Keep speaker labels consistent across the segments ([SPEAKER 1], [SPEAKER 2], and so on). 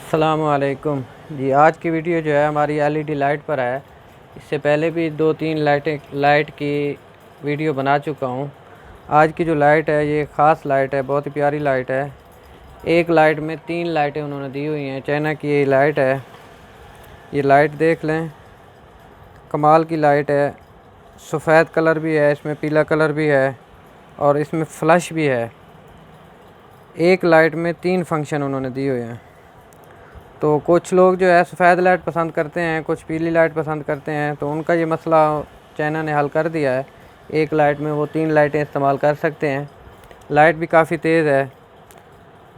[SPEAKER 1] अस्सलामुअलैकुम जी। आज की वीडियो जो है हमारी एलईडी लाइट पर है। इससे पहले भी 2-3 लाइट की वीडियो बना चुका हूँ। आज की जो लाइट है ये ख़ास लाइट है, बहुत ही प्यारी लाइट है। एक लाइट में 3 लाइटें उन्होंने दी हुई हैं। चाइना की ये लाइट है। ये लाइट देख लें, कमाल की लाइट है। सफ़ेद कलर भी है, इसमें पीला कलर भी है और इसमें फ्लैश भी है। एक लाइट में 3 फंक्शन उन्होंने दिए हुए हैं। तो कुछ लोग जो है सफ़ेद लाइट पसंद करते हैं, कुछ पीली लाइट पसंद करते हैं, तो उनका ये मसला चाइना ने हल कर दिया है। एक लाइट में वो 3 लाइटें इस्तेमाल कर सकते हैं। लाइट भी काफ़ी तेज़ है।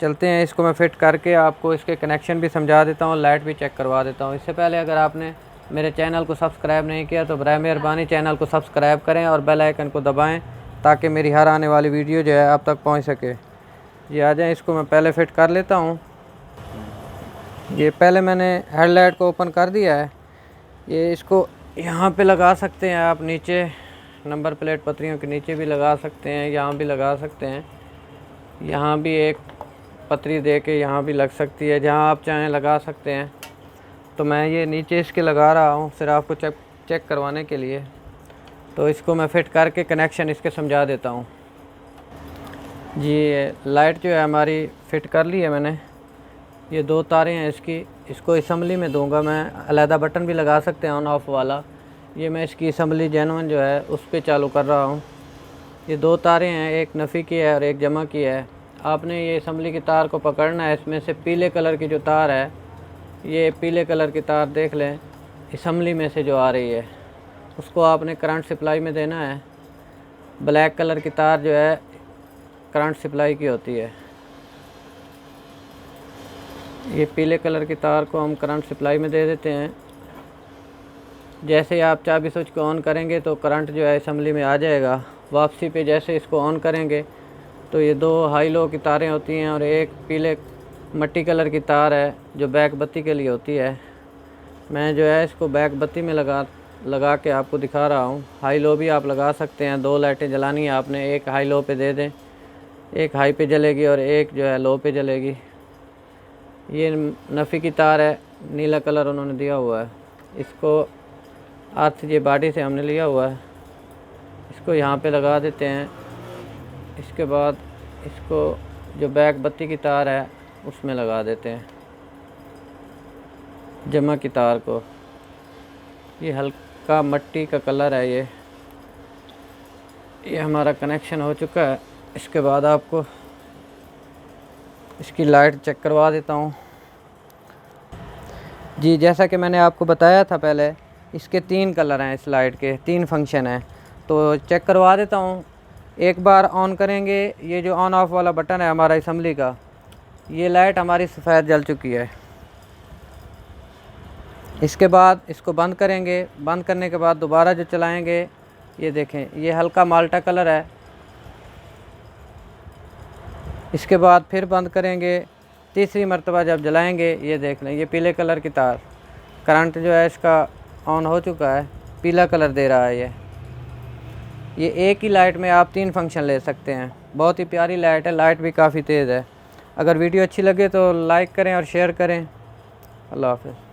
[SPEAKER 1] चलते हैं, इसको मैं फ़िट करके आपको इसके कनेक्शन भी समझा देता हूँ, लाइट भी चेक करवा देता हूँ। इससे पहले अगर आपने मेरे चैनल को सब्सक्राइब नहीं किया तो बराए मेहरबानी चैनल को सब्सक्राइब करें और बेल आइकन को दबाएँ ताकि मेरी हर आने वाली वीडियो जो है आप तक पहुँच सके। ये आ जाएँ, इसको मैं पहले फ़िट कर लेता हूँ। ये पहले मैंने हेडलाइट को ओपन कर दिया है। ये इसको यहाँ पे लगा सकते हैं आप, नीचे नंबर प्लेट पतरियों के नीचे भी लगा सकते हैं, यहाँ भी लगा सकते हैं। यहाँ भी एक पतरी दे के यहाँ भी लग सकती है, जहाँ आप चाहें लगा सकते हैं। तो मैं ये नीचे इसके लगा रहा हूँ सिर्फ आपको चेक करवाने के लिए। तो इसको मैं फ़िट करके कनेक्शन इसके समझा देता हूँ जी। लाइट जो है हमारी फ़िट कर ली है मैंने। ये 2 तारें हैं इसको असम्बली में दूंगा मैं। अलहदा बटन भी लगा सकते हैं ऑन ऑफ वाला। ये मैं इसकी असम्बली जेनुइन जो है उस पर चालू कर रहा हूँ। ये 2 तारें हैं, एक नफ़ी की है और एक जमा की है। आपने ये असम्बली की तार को पकड़ना है। इसमें से पीले कलर की जो तार है, ये पीले कलर की तार देख लें, असम्बली में से जो आ रही है उसको आपने करंट सप्लाई में देना है। ब्लैक कलर की तार जो है करंट सप्लाई की होती है। ये पीले कलर की तार को हम करंट सप्लाई में दे देते हैं। जैसे ही आप चाबी स्विच को ऑन करेंगे तो करंट जो है असम्बली में आ जाएगा। वापसी पे जैसे इसको ऑन करेंगे तो ये 2 हाई लो की तारें होती हैं और एक पीले मट्टी कलर की तार है जो बैक बत्ती के लिए होती है। मैं जो है इसको बैक बत्ती में लगा के आपको दिखा रहा हूँ। हाई लो भी आप लगा सकते हैं। 2 लाइटें जलानी है आपने, एक हाई लो पे दे दें, एक हाई पे जलेगी और एक जो है लो पे जलेगी। ये नफ़ी की तार है, नीला कलर उन्होंने दिया हुआ है। इसको अर्थ ये बॉडी से हमने लिया हुआ है। इसको यहाँ पे लगा देते हैं। इसके बाद इसको जो बैक बत्ती की तार है उसमें लगा देते हैं, जमा की तार को। ये हल्का मट्टी का कलर है। ये हमारा कनेक्शन हो चुका है। इसके बाद आपको इसकी लाइट चेक करवा देता हूँ जी। जैसा कि मैंने आपको बताया था पहले, इसके 3 कलर हैं, इस लाइट के 3 फंक्शन हैं। तो चेक करवा देता हूँ। एक बार ऑन करेंगे, ये जो ऑन ऑफ वाला बटन है हमारा असम्बली का, ये लाइट हमारी सफ़ेद जल चुकी है। इसके बाद इसको बंद करेंगे। बंद करने के बाद दोबारा जो चलाएँगे, ये देखें ये हल्का माल्टा कलर है। इसके बाद फिर बंद करेंगे। तीसरी मरतबा जब जलाएंगे, ये देख लें ये पीले कलर की तार, करंट जो है इसका ऑन हो चुका है, पीला कलर दे रहा है। ये एक ही लाइट में आप 3 फंक्शन ले सकते हैं। बहुत ही प्यारी लाइट है, लाइट भी काफ़ी तेज़ है। अगर वीडियो अच्छी लगे तो लाइक करें और शेयर करें। अल्लाह हाफ़िज़।